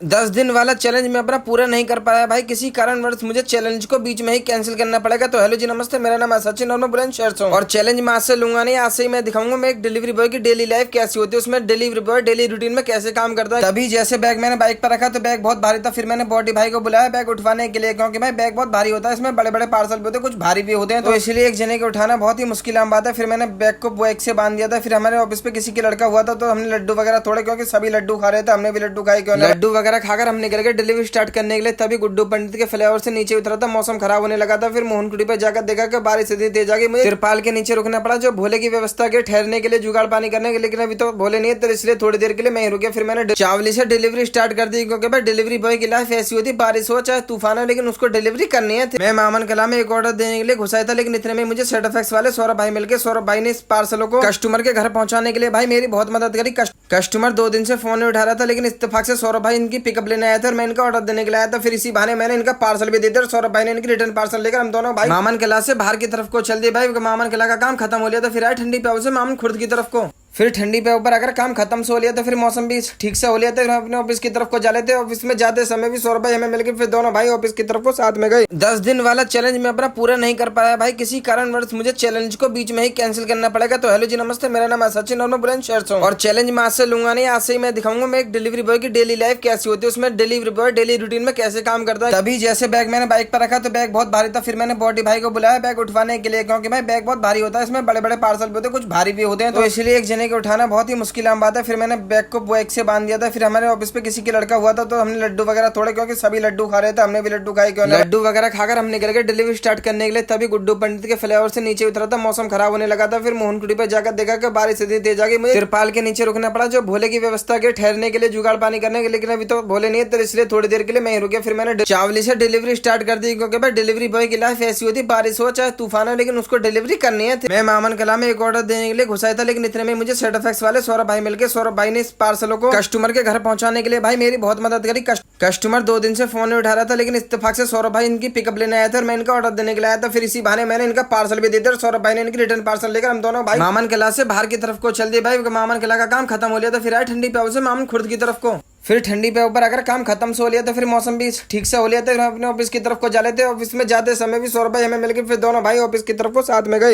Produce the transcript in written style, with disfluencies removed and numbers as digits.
10 दिन वाला चैलेंज मैं अपना पूरा नहीं कर पाया भाई, किसी कारणवश मुझे चैलेंज को बीच में ही कैंसिल करना पड़ेगा। तो हेलो जी नमस्ते, मेरा नाम है सचिन और मैं बुलंदशहर से हूं। और चैलेंज मैं आज से लूंगा नहीं, आज से ही मैं दिखाऊंगा मैं एक डिलीवरी बॉय की डेली लाइफ कैसी होती है, उसमें डिलीवरी बॉय डेली रूटीन में कैसे काम करता है। तभी जैसे बैग मैंने बाइक पर रखा तो बैग बहुत भारी था, फिर मैंने बॉडी भाई को बुलाया बैग उठवाने के लिए, क्योंकि भाई बैग बहुत भारी होता है, इसमें बड़े बड़े पार्सल भी होते हैं, कुछ भारी भी होते हैं, तो इसलिए एक जने को उठाना बहुत ही मुश्किल आम बात है। फिर मैंने बैग को बाइक से बांध दिया था। फिर हमारे ऑफिस पे किसी की लड़का हुआ था तो हमने लड्डू वगैरह थोड़े, क्योंकि सभी लड्डू खा रहे थे, हमने भी लड्डू खाए, क्यों लड्डू वगैरह खाकर हम निकल गए डिलीवरी स्टार्ट करने के लिए। तभी गुड्डू पंडित के फ्लाईओवर से नीचे उतरा था, मौसम खराब होने लगा था। फिर मोहनकुटी पे जाकर देखा कि बारिश इतनी तेज आ गई, मुझे तिरपाल के नीचे रुकना पड़ा, जो भोले की व्यवस्था के ठहरने के लिए जुगाड़ पानी करने के, लेकिन अभी तो भोले नहीं है, तो इसलिए थोड़ी देर के लिए मैं ही रुक गया। फिर मैंने चावली से डिलीवरी स्टार्ट कर दी, क्योंकि भाई डिलीवरी बॉय की लाइफ ऐसी होती है, बारिश हो चाहे तूफान हो, लेकिन उसको डिलीवरी करनी है। मैं मामन कला में एक ऑर्डर देने के लिए घुसाया था, लेकिन इतने में मुझे सेटफेक्स वाले सौरभ भाई मिलके, सौरभ भाई ने इस पार्सलों को कस्टमर के घर पहुंचाने के लिए भाई मेरी बहुत मदद करी। कस्टमर 2 दिन से फोन नहीं उठा रहा था, लेकिन इत्तेफाक से सौरभ भाई इनकी पिकअप लेने आया था और मैं इनका ऑर्डर देने के लिए आया था। फिर इसी बहाने मैंने इनका पार्सल भी दे दिया और सौरभ भाई ने इनकी रिटर्न पार्सल लेकर हम दोनों भाई मामन किला से बाहर की तरफ को चल दिए। भाई मामन किला का काम खत्म हो लिया था, फिर आए ठंडी पे से मामन खुर्द की तरफ को। फिर ठंडी पे ऊपर अगर काम खत्म से हो लिया तो फिर मौसम भी ठीक से हो लिया था, अपने ऑफिस की तरफ को जा लेते। ऑफिस में जाते समय भी सौरभ भाई हमें मिलकर फिर दोनों भाई ऑफिस की तरफ को साथ में गए। 10 दिन वाला चैलेंज मैं अपना पूरा नहीं कर पाया भाई, किसी कारणवश मुझे चैलेंज को बीच में ही कैंसिल करना पड़ेगा। तो हेलो जी नमस्ते, मेरा नाम है सचिन और मैं बुलंदशहर से हूं। और चैलेंज मैं आज से लूंगा नहीं, आज से ही मैं दिखाऊंगा मैं एक डिलीवरी बॉय की डेली लाइफ कैसी होती है, उसमें डिलीवरी बॉय डेली रूटीन में कैसे काम करता है। तभी जैसे बैग मैंने बाइक पर रखा तो बैग बहुत भारी था, फिर मैंने बॉडी भाई को बुलाया बैग उठवाने के लिए, क्योंकि भाई बैग बहुत भारी होता है, इसमें बड़े बड़े पार्सल भी होते हैं, कुछ भारी भी होते हैं, तो इसलिए एक जने को उठाना बहुत ही मुश्किल आम बात है। फिर मैंने बैग को बाइक से बांध दिया था। फिर हमारे ऑफिस पे किसी की लड़का हुआ था तो हमने लड्डू वगैरह थोड़े, क्योंकि सभी लड्डू खा रहे थे, हमने भी लड्डू खाए, क्यों लड्डू वगैरह खाकर हम निकल गए डिलीवरी स्टार्ट करने के लिए। तभी गुड्डू पंडित के फ्लाईओवर से नीचे उतरा था, मौसम खराब होने लगा था। फिर मोहनकुटी पे जाकर देखा कि बारिश इतनी तेज आ गई, मुझे तिरपाल के नीचे रुकना पड़ा, जो भोले की व्यवस्था के ठहरने के लिए जुगाड़ पानी करने के, लेकिन अभी तो भोले नहीं है, तो इसलिए थोड़ी देर के लिए मैं ही रुक गया। फिर मैंने चावली से डिलीवरी स्टार्ट कर दी, क्योंकि भाई डिलीवरी बॉय की लाइफ ऐसी होती है, बारिश हो चाहे तूफान हो, लेकिन उसको डिलीवरी करनी है। मैं मामन कला में एक ऑर्डर देने के लिए घुसाया था, लेकिन इतने में मुझे सेटफेक्स वाले सौरभ भाई मिलके, सौरभ भाई ने इस पार्सलों को कस्टमर के घर पहुंचाने के लिए भाई मेरी बहुत मदद करी। कस्टमर 2 दिन से फोन नहीं उठा रहा था, लेकिन इत्तेफाक से सौरभ भाई इनकी पिकअप लेने आया था और मैं इनका ऑर्डर देने के लिए आया था। फिर इसी बहाने मैंने इनका पार्सल भी दे दिया और सौरभ भाई ने इनकी रिटर्न पार्सल लेकर हम दोनों भाई मामन किला से बाहर की तरफ को चल दिए। भाई मामन किला का काम खत्म हो लिया था, फिर आए ठंडी पे से मामन खुर्द की तरफ को। फिर ठंडी पे ऊपर अगर काम खत्म से हो लिया तो फिर मौसम भी ठीक से हो लिया था, अपने ऑफिस की तरफ को जा लेते। ऑफिस में जाते समय भी सौरभ भाई हमें मिलकर फिर दोनों भाई ऑफिस की तरफ को साथ में गए।